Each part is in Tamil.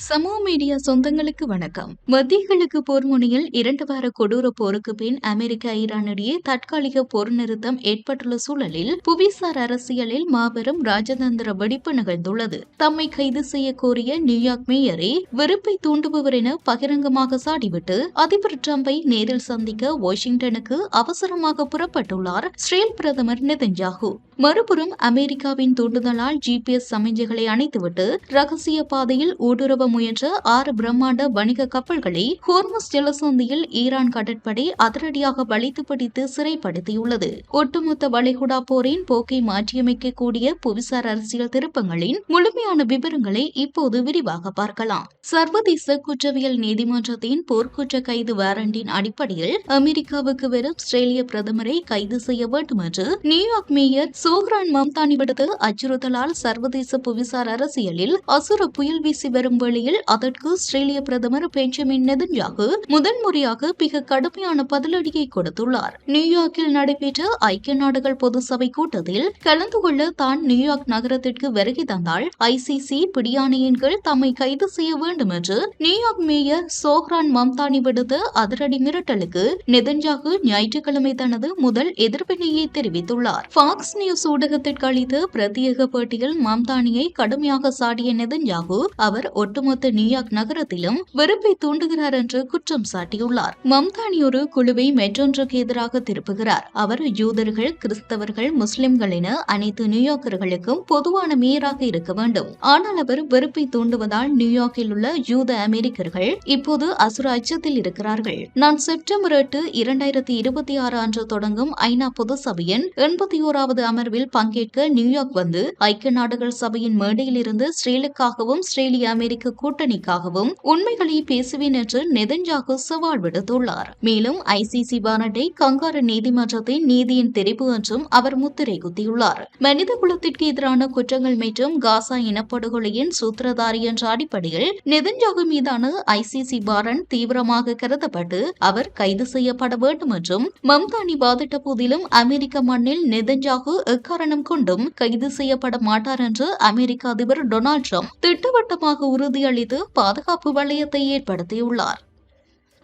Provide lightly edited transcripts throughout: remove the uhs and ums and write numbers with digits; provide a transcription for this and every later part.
சமூக மீடியா சொந்தங்களுக்கு வணக்கம். மத்திய கிழக்கு போர் முனையில் 2 வார கொடூர போருக்கு பின் அமெரிக்கா ஈரான் இடையே தற்காலிக போர் நிறுத்தம் ஏற்பட்டுள்ள சூழலில் புவிசார் அரசியலில் மாபெரும் ராஜதந்திர வெடிப்பு நிகழ்ந்துள்ளது. தம்மை கைது செய்ய கோரிய நியூயார்க் மேயரை வெறுப்பை தூண்டுபவர் என பகிரங்கமாக சாடிவிட்டு அதிபர் டிரம்பை நேரில் சந்திக்க வாஷிங்டனுக்கு அவசரமாக புறப்பட்டுள்ளார் இஸ்ரேல் பிரதமர் நெதன்யாகு. மறுபுறம் அமெரிக்காவின் தூண்டுதலால் GPS சமிஞ்சைகளை அணைத்துவிட்டு ரகசிய பாதையில் ஊடுருவ முயன்ற 6 பிரம்மாண்ட வணிக கப்பல்களை ஹோர்முஸ் ஜலசந்தியில் ஈரான் கடற்படை அதிரடியாக வளைத்து பிடித்து சிறைப்படுத்தியுள்ளது. ஒட்டுமொத்த வளைகுடா போரின் போக்கை மாற்றியமைக்கக்கூடிய புவிசார் அரசியல் திருப்பங்களின் முழுமையான விவரங்களை இப்போது விரிவாக பார்க்கலாம். சர்வதேச குற்றவியல் நீதிமன்றத்தின் போர்க்குற்ற கைது வாரண்டின் அடிப்படையில் அமெரிக்காவுக்கு வரும் இஸ்ரேலிய பிரதமரை கைது செய்ய வேண்டும் என்று நியூயார்க் மேயர் சோஹ்ரான் மம்தானி விடுத்த அச்சுறுத்தலால் சர்வதேச புவிசார் அரசியலில் அசுர புயல் வீசி வரும் வேளையில் அதற்கு இஸ்ரேலிய பிரதமர் பெஞ்சமின் நெதன்யாகு முதன்முறையாக மிக கடுமையான பதிலடியை கொடுத்துள்ளார். நியூயார்க்கில் நடைபெற்ற ஐக்கிய நாடுகள் பொது சபை கூட்டத்தில் கலந்து கொள்ள தான் நியூயார்க் நகரத்திற்கு வருகை தந்தால் ICC பிடியாணையின் கீழ் தம்மை கைது செய்ய வேண்டும் என்று நியூயார்க் மேயர் சோஹ்ரான் மம்தானி விடுத்த அதிரடி மிரட்டலுக்கு நெதன்யாகு ஞாயிற்றுக்கிழமை தனது முதல் எதிர்வினையை தெரிவித்துள்ளார். ஃபாக்ஸ் நியூஸ் ஊடகத்திற்கு அளித்த பிரத்யேக பேட்டியில் மம்தானியை கடுமையாக சாடிய நெதன்யாகு அவர் ஒட்டுமொத்த நியூயார்க் நகரத்திலும் வெறுப்பை தூண்டுகிறார் என்று குற்றம் சாட்டியுள்ளார். மம்தானி ஒரு குழுவை மற்றொன்றுக்கு எதிராக திருப்புகிறார். அவர் யூதர்கள், கிறிஸ்தவர்கள், முஸ்லிம்கள் என அனைத்து நியூயார்க்கர்களுக்கும் பொதுவான மேயராக இருக்க வேண்டும். ஆனால் அவர் வெறுப்பை தூண்டுவதால் நியூயார்க்கில் உள்ள யூத அமெரிக்கர்கள் இப்போது அசுர அச்சத்தில் இருக்கிறார்கள். நான் செப்டம்பர் 8, 2026 அன்று தொடங்கும் ஐநா பொது சபையின் 81வது அமர்வில் பங்கேற்க நியூயார்க் வந்து ஐக்கிய நாடுகள் சபையின் மேடையில் இருந்து இஸ்ரேலுக்காகவும் இஸ்ரேலிய அமெரிக்க கூட்டணிக்காகவும் உண்மைகளை பேசுவேன் என்று நெதன்யாகு சவால் விடுத்துள்ளார். மேலும் ICC வாரண்டை கங்காரு நீதிமன்றத்தின் நீதியின் தெரிவு என்றும் அவர் முத்திரை குத்தியுள்ளார். மனித குலத்திற்கு எதிரான குற்றங்கள் மற்றும் காசா இனப்படுகொலையின் சூத்திரதாரி என்ற அடிப்படையில் நெதன்யாகு மீதான ICC வாரண்ட் தீவிரமாக கருதப்பட்டு அவர் கைது செய்யப்பட வேண்டும் என்றும் மம்தானி வாதிட்ட போதிலும் அமெரிக்க மண்ணில் நெதன்யாகு எக்காரணம் கொண்டும் கைது செய்யப்பட மாட்டார் என்று அமெரிக்க அதிபர் டொனால்ட் ட்ரம்ப் திட்டவட்டமாக உறுதியளித்து பாதுகாப்பு வளையத்தை ஏற்படுத்தியுள்ளார்.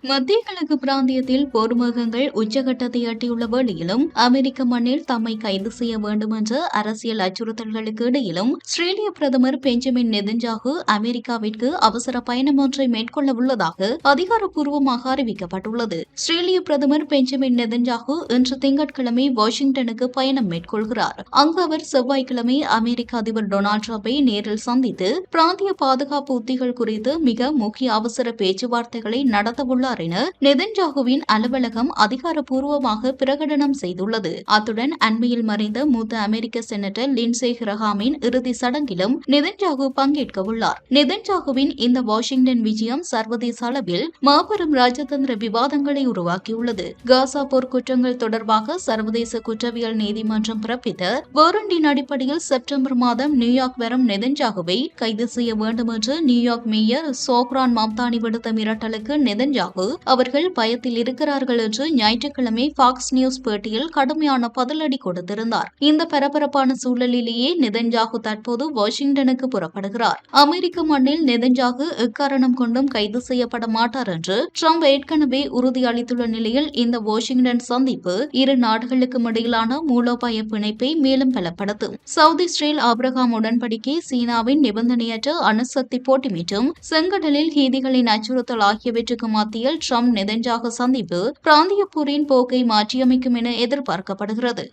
மத்திய கிழக்கு பிராந்தியத்தில் போர் மேகங்கள் உச்சகட்டத்தை எட்டியுள்ள வேளையிலும் அமெரிக்க மண்ணில் தம்மை கைது செய்ய வேண்டும் என்ற அரசியல் அச்சுறுத்தல்களுக்கு இடையிலும் இஸ்ரேலிய பிரதமர் பெஞ்சமின் நெதன்யாகு அமெரிக்காவிற்கு அவசர பயணம் ஒன்றை மேற்கொள்ள உள்ளதாக அதிகாரப்பூர்வமாக அறிவிக்கப்பட்டுள்ளது. இஸ்ரேலிய பிரதமர் பெஞ்சமின் நெதன்யாகு இன்று திங்கட்கிழமை வாஷிங்டனுக்கு பயணம் மேற்கொள்கிறார். அங்கு அவர் செவ்வாய்க்கிழமை அமெரிக்க அதிபர் டொனால்ட் ட்ரம்பை நேரில் சந்தித்து பிராந்திய பாதுகாப்பு உத்திகள் குறித்து மிக முக்கிய அவசர பேச்சுவார்த்தைகளை நடத்தவுள்ளார் என நெதன்யாகுவின் அலுவலகம் அதிகாரப்பூர்வமாக பிரகடனம் செய்துள்ளது. அத்துடன் அண்மையில் மறைந்த மூத்த அமெரிக்க செனட்டர் லிண்ட்சே கிரஹாமின் இறுதி சடங்கிலும் நெதன்யாகு பங்கேற்க உள்ளார். நெதன்யாகுவின் இந்த வாஷிங்டன் விஜயம் சர்வதேச அளவில் மாபெரும் ராஜதந்திர விவாதங்களை உருவாக்கியுள்ளது. காசா போர் குற்றங்கள் தொடர்பாக சர்வதேச குற்றவியல் நீதிமன்றம் பிறப்பித்த வாரண்டின் அடிப்படையில் செப்டம்பர் மாதம் நியூயார்க் வரும் நெதன்யாகுவை கைது செய்ய வேண்டும் என்று நியூயார்க் மேயர் சோஹ்ரான் மம்தானி விடுத்த மிரட்டலுக்கு நெதன்யாகு அவர்கள் பயத்தில் இருக்கிறார்கள் என்று ஞாயிற்றுக்கிழமை ஃபாக்ஸ் நியூஸ் பேட்டியில் கடுமையான பதிலடி கொடுத்திருந்தார். இந்த பரபரப்பான சூழலிலேயே நெதன்யாகு தற்போது வாஷிங்டனுக்கு புறப்படுகிறார். அமெரிக்க மண்ணில் நெதன்யாகு எக்காரணம் கொண்டும் கைது செய்யப்பட மாட்டார் என்று ட்ரம்ப் ஏற்கனவே உறுதியளித்துள்ள நிலையில் இந்த வாஷிங்டன் சந்திப்பு இரு நாடுகளுக்கும் இடையிலான மூலோபாய பிணைப்பை மேலும் பலப்படுத்தும். சவுதி இஸ்ரேல் ஆபிரகாம் உடன்படிக்கை, சீனாவின் நிபந்தனையற்ற அணுசக்தி போட்டி மற்றும் செங்கடலில் ஹீதிகளின் அச்சுறுத்தல் ஆகியவற்றுக்கு மத்தியில் ட்ரம்ப் நெதன்யாகு சந்திப்பு பிராந்திய போரின் போக்கை மாற்றியமைக்கும் என எதிர்பார்க்கப்படுகிறது.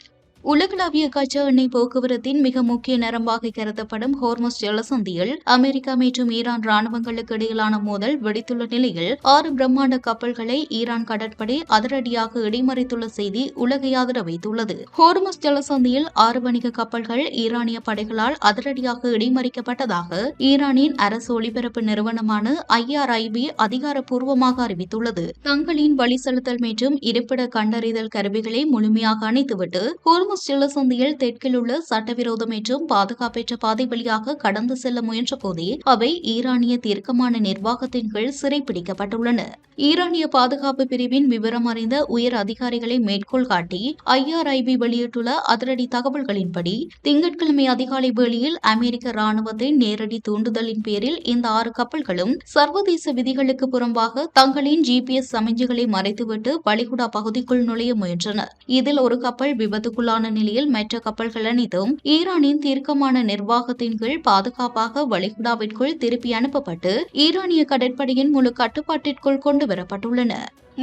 உலகளாவிய கச்சா எண்ணெய் போக்குவரத்தின் மிக முக்கிய நரம்பாக கருதப்படும் ஹோர்முஸ் ஜலசந்தியில் அமெரிக்கா மற்றும் ஈரான் ராணுவங்களுக்கு இடையிலான மோதல் வெடித்துள்ள நிலையில் 6 பிரம்மாண்ட கப்பல்களை ஈரான் கடற்படை அதிரடியாக இடைமறித்துள்ள செய்தி உலகை அதிர வைத்துள்ளது. ஹோர்முஸ் ஜலசந்தியில் 6 வணிக கப்பல்கள் ஈரானிய படைகளால் அதிரடியாக இடைமறிக்கப்பட்டதாக ஈரானின் அரசு ஒலிபரப்பு நிறுவனமான IRIB அதிகாரப்பூர்வமாக அறிவித்துள்ளது. தங்களின் வழி செலுத்தல் மற்றும் இருப்பிட கண்டறிதல் கருவிகளை முழுமையாக அணைத்துவிட்டு ஹோர்முஸ் ஹோர்முஸ் ஜலசந்தியில் தெற்கில் உள்ள சட்டவிரோத மற்றும் பாதுகாப்பற்ற பாதை வழியாக கடந்து செல்ல முயன்ற போதே அவை ஈரானிய தீர்க்கமான நிர்வாகத்தின் கீழ் சிறைப்பிடிக்கப்பட்டுள்ளன. ஈரானிய பாதுகாப்பு பிரிவின் விவரம் அறிந்த உயர் அதிகாரிகளை மேற்கோள் காட்டி IRIB வெளியிட்டுள்ள அதிரடி தகவல்களின்படி திங்கட்கிழமை அதிகாலை வேளையில் அமெரிக்க ராணுவத்தின் நேரடி தூண்டுதலின் பேரில் இந்த 6 கப்பல்களும் சர்வதேச விதிகளுக்கு புறம்பாக தங்களின் GPS சமிஞ்சுகளை மறைத்துவிட்டு வளைகுடா பகுதிக்குள் நுழைய முயன்றன. இதில் ஒரு கப்பல் விபத்துக்குள்ளான நிலையில் மற்ற கப்பல்கள் அனைத்தும் ஈரானின் தீர்க்கமான நிர்வாகத்தின் கீழ் பாதுகாப்பாக வளைகுடாவிற்குள் திருப்பி அனுப்பப்பட்டு ஈரானிய கடற்படையின் முழு கட்டுப்பாட்டிற்குள் கொண்டுவரப்பட்டுள்ளன.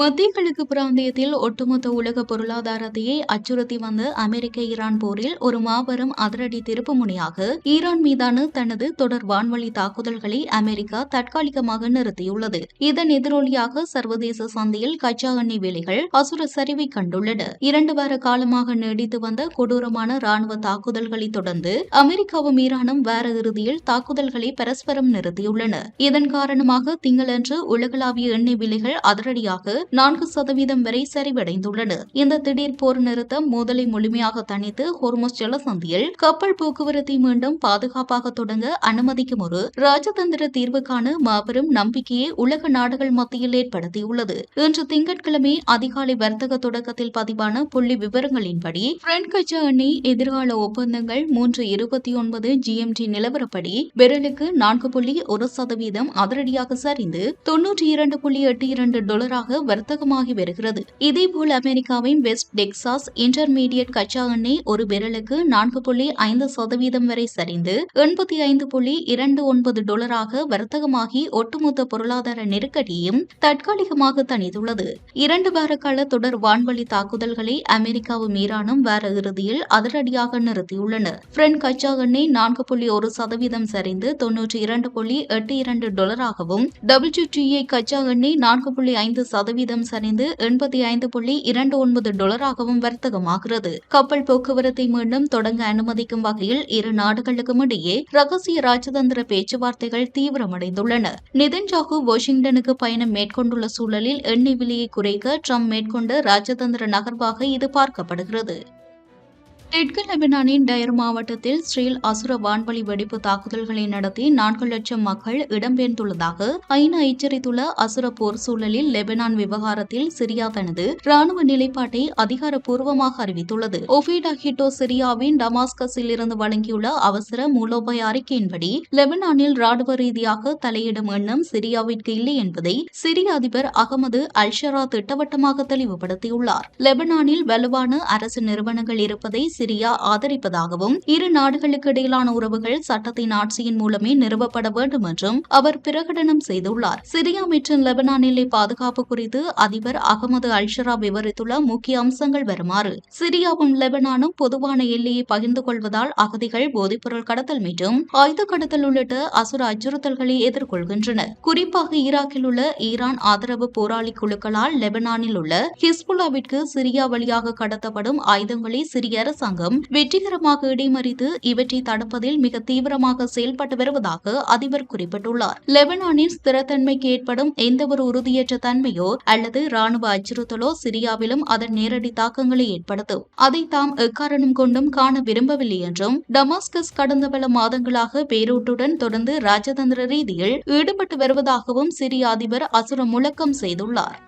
மத்திய கிழக்கு பிராந்தியத்தில் ஒட்டுமொத்த உலக பொருளாதாரத்தையே அச்சுறுத்தி வந்த அமெரிக்க ஈரான் போரில் ஒரு மாபெரும் அதிரடி திருப்புமுனையாக ஈரான் மீதான தனது தொடர் வான்வழி தாக்குதல்களை அமெரிக்கா தற்காலிகமாக நிறுத்தியுள்ளது. இதன் எதிரொலியாக சர்வதேச சந்தையில் கச்சா எண்ணெய் விலைகள் அசுர சரிவை கண்டுள்ளன. 2 வார காலமாக நீடித்து வந்த கொடூரமான ராணுவ தாக்குதல்களை தொடர்ந்து அமெரிக்காவும் ஈரானும் வார இறுதியில் தாக்குதல்களை பரஸ்பரம் நிறுத்தியுள்ளன. இதன் காரணமாக திங்களன்று உலகளாவிய எண்ணெய் விலைகள் அதிரடியாக 4% வரை சரிவடைந்துள்ளன. இந்த திடீர் போர் நிறுத்தம் மோதலை முழுமையாக தணித்து ஹோர்முஸ் ஜலசந்தியில் கப்பல் போக்குவரத்தை மீண்டும் பாதுகாப்பாக தொடங்க அனுமதிக்கும் ஒரு ராஜதந்திர தீர்வுக்கான மாபெரும் நம்பிக்கையை உலக நாடுகள் மத்தியில் ஏற்படுத்தியுள்ளது. இன்று திங்கட்கிழமை அதிகாலை வர்த்தக தொடக்கத்தில் பதிவான புள்ளி விவரங்களின்படி பிரெண்ட் கச்சா எண்ணெய் எதிர்கால ஒப்பந்தங்கள் 3:29 GMT நிலவரப்படி பெரலுக்கு 4.1% அதிரடியாக சரிந்து $92.82 வர்த்தகமாகி வருகிறது. இதேபோல் அமெரிக்காவின் வெஸ்ட் டெக்சாஸ் இன்டர்மீடியட் கச்சா எண்ணெய் ஒரு பெரலுக்கு 4.5% வரை சரிந்து $85.29 வர்த்தகமாகி ஒட்டுமொத்த பொருளாதார நெருக்கடியையும் தற்காலிகமாக தணித்துள்ளது. 2 வார கால தொடர் வான்வழி தாக்குதல்களை அமெரிக்காவும் ஈரானும் வார இறுதியில் அதிரடியாக நிறுத்தியுள்ளன. பிரெண்ட் கச்சா எண்ணெய் 4.1% சரிந்து $92.82 WTI கச்சா எண்ணெய் 4.5% சரிந்து $85.29 வர்த்தகமாகிறது. கப்பல் போக்குவரத்தை மீண்டும் தொடங்க அனுமதிக்கும் வகையில் இரு நாடுகளுக்கும் இடையே ரகசிய ராஜதந்திர பேச்சுவார்த்தைகள் தீவிரமடைந்துள்ளன. நெதன்யாகு வாஷிங்டனுக்கு பயணம் மேற்கொண்டுள்ள சூழலில் எண்ணெய் விலையை குறைக்க ட்ரம்ப் மேற்கொண்ட ராஜதந்திர நகர்வாக இது பார்க்கப்படுகிறது. தெற்கு லெபனானின் டயர் மாவட்டத்தில் இஸ்ரேல் அசுர வான்வழி வெடிப்பு தாக்குதல்களை நடத்தி 4 லட்சம் மக்கள் இடம்பெயர்ந்துள்ளதாக ஐநா எச்சரித்துள்ள அசுர போர் சூழலில் லெபனான் விவகாரத்தில் சிரியா தனது ராணுவ நிலைப்பாட்டை அதிகாரப்பூர்வமாக அறிவித்துள்ளது. ஒஃபீடா ஹிட்டோ சிரியாவின் டமாஸ்கஸில் இருந்து வழங்கியுள்ள அவசர மூலோபாய அறிக்கையின்படி லெபனானில் ராணுவ ரீதியாக தலையிடும் எண்ணம் சிரியாவிற்கு இல்லை என்பதை சிரிய அதிபர் அகமது அல்ஷரா திட்டவட்டமாக தெளிவுபடுத்தியுள்ளார். லெபனானில் வலுவான அரசு நிறுவனங்கள் இருப்பதை சிரியா ஆதரிப்பதாகவும் இரு நாடுகளுக்கு இடையிலான உறவுகள் சட்டத்தின் ஆட்சியின் மூலமே நிறுவப்பட வேண்டும் என்றும் அவர் பிரகடனம் செய்துள்ளார். சிரியா மற்றும் லெபனான் எல்லை பாதுகாப்பு குறித்து அதிபர் அகமது அல்ஷரா விவரித்துள்ள முக்கிய அம்சங்கள் வருமாறு: சிரியாவும் லெபனானும் பொதுவான எல்லையை பகிர்ந்து கொள்வதால் அகதிகள், போதைப்பொருள் கடத்தல் மற்றும் ஆயுத கடத்தல் உள்ளிட்ட அசுர அச்சுறுத்தல்களை எதிர்கொள்கின்றன. குறிப்பாக ஈராக்கில் உள்ள ஈரான் ஆதரவு போராளி குழுக்களால் லெபனானில் உள்ள ஹிஸ்புல்லாவிற்கு சிரியா வழியாக கடத்தப்படும் ஆயுதங்களை சிரிய அரசாங்கம் வெற்றிகரமாக இடைமறித்து இவற்றை தடுப்பதில் மிக தீவிரமாக செயல்பட்டு வருவதாக அதிபர் குறிப்பிட்டுள்ளார். லெபனானின் ஸ்திரத்தன்மைக்கு ஏற்படும் எந்தவொரு உறுதியற்ற தன்மையோ அல்லது ராணுவ அச்சுறுத்தலோ சிரியாவிலும் அதன் நேரடி தாக்கங்களை ஏற்படுத்தும். அதை தாம் எக்காரணம் கொண்டும் காண விரும்பவில்லை என்றும் டமாஸ்கஸ் கடந்த பல மாதங்களாக பெய்ரூட்டுடன் தொடர்ந்து ராஜதந்திர ரீதியில் ஈடுபட்டு வருவதாகவும் சிரிய அதிபர் அசுர முழக்கம் செய்துள்ளார்.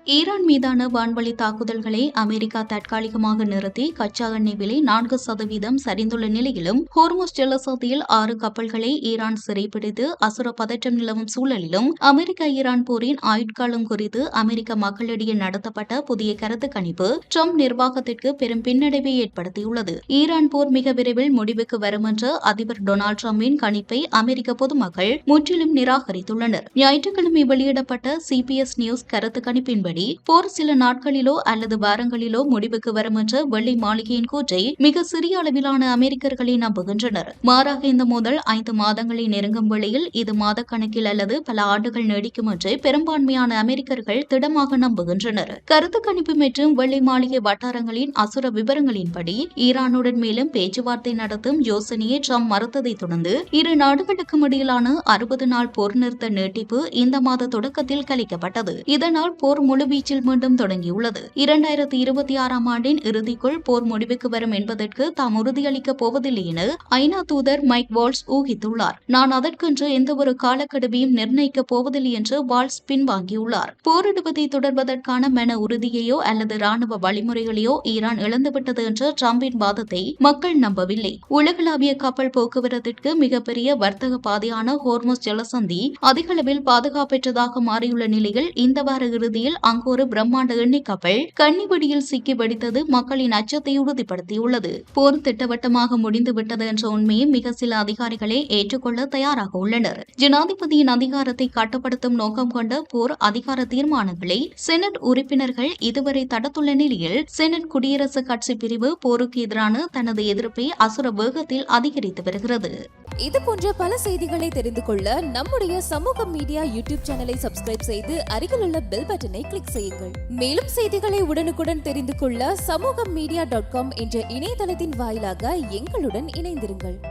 ஈரான் மீதான வான்வழி தாக்குதல்களை அமெரிக்கா தற்காலிகமாக நிறுத்தி கச்சா எண்ணெய் விலை 4% சரிந்துள்ள நிலையிலும் ஹோர்முஸ் ஜலசந்தியில் 6 கப்பல்களை ஈரான் சிறைப்பிடித்து அசுர பதற்றம் நிலவும் சூழலிலும் அமெரிக்கா ஈரான் போரின் ஆயுட்காலம் குறித்து அமெரிக்க மக்களிடையே நடத்தப்பட்ட புதிய கருத்து கணிப்பு ட்ரம்ப் நிர்வாகத்திற்கு பெரும் பின்னடைவை ஏற்படுத்தியுள்ளது. ஈரான் போர் மிக விரைவில் முடிவுக்கு வரும் என்ற அதிபர் டொனால்டு டிரம்பின் கணிப்பை அமெரிக்க பொதுமக்கள் முற்றிலும் நிராகரித்துள்ளனர். ஞாயிற்றுக்கிழமை வெளியிடப்பட்ட CBS நியூஸ் கருத்து கணிப்பின்படி போர் சில நாட்களிலோ அல்லது வாரங்களிலோ முடிவுக்கு வரும் என்ற வெள்ளை மாளிகையின் கூற்றை மிக சிறிய அளவிலான அமெரிக்கர்களை நம்புகின்றனர். மாறாக இந்த மோதல் 5 மாதங்களை நெருங்கும் வேளையில் இது மாதக்கணக்கில் அல்லது பல ஆண்டுகள் நீடிக்கும் என்று பெரும்பான்மையான அமெரிக்கர்கள் திடமாக நம்புகின்றனர். கருத்து கணிப்பு மற்றும் வெள்ளை மாளிகை வட்டாரங்களின் அசுர விவரங்களின்படி ஈரானுடன் மேலும் பேச்சுவார்த்தை நடத்தும் யோசனையை ட்ரம்ப் மறுத்ததை தொடர்ந்து இரு நாடுகளுக்கும் இடையிலான 60 நாள் போர் நிறுத்த நீட்டிப்பு இந்த மாத தொடக்கத்தில் கலைக்கப்பட்டது. இதனால் போர் முழுவீச்சில் மீண்டும் தொடங்கியுள்ளது. 2026ஆம் ஆண்டின் இறுதிக்குள் போர் முடிவுக்கு வரும் என்பதற்கு தாம் உறுதியளிக்கப் போவதில்லை என ஐநா தூதர் மைக் வால்ஸ் ஊகித்துள்ளார். நான் அதற்கென்று எந்தவொரு காலக்கெடுவையும் நிர்ணயிக்கப் போவதில்லை என்று வால்ஸ் பின்வாங்கியுள்ளார். போரிடுவதை தொடர்வதற்கான மன உறுதியையோ அல்லது ராணுவ வழிமுறைகளையோ ஈரான் இழந்துவிட்டது என்ற டிரம்பின் வாதத்தை மக்கள் நம்பவில்லை. உலகளாவிய கப்பல் போக்குவரத்திற்கு மிகப்பெரிய வர்த்தக பாதையான ஹோர்முஸ் ஜலசந்தி அதிகளவில் பாதுகாப்பற்றதாக மாறியுள்ள நிலையில் இந்த வார இறுதியில் அங்கு ஒரு பிரம்மாண்ட எண்ணெய் கப்பல் கன்னிவெடியில் சிக்கி வெடித்தது மக்களின் அச்சத்தை உறுதிப்படுத்தியுள்ளது. போர் திட்டவட்டமாக முடிந்துவிட்டது என்ற உண்மையை மிக சில அதிகாரிகளே ஏற்றுக்கொள்ள தயாராக உள்ளனர். ஜனாதிபதியின் அதிகாரத்தை கட்டுப்படுத்தும் நோக்கம் கொண்ட போர் அதிகார தீர்மானங்களை செனட் உறுப்பினர்கள் இதுவரை தடுத்துள்ள நிலையில் செனட் குடியரசுக் கட்சி பிரிவு போருக்கு எதிரான தனது எதிர்ப்பை அசுர வேகத்தில் அதிகரித்து வருகிறது. இது போன்ற பல செய்திகளை தெரிந்து கொள்ள நம்முடைய சமூக மீடியா யூடியூப் சேனலை சப்ஸ்கிரைப் செய்து அருகில் உள்ள பெல் பட்டனை கிளிக் செய்யுங்கள். மேலும் செய்திகளை உடனுக்குடன் தெரிந்து கொள்ள சமூகமீடியா.com என்ற இணையதளத்தின் வாயிலாக எங்களுடன் இணைந்திருங்கள்.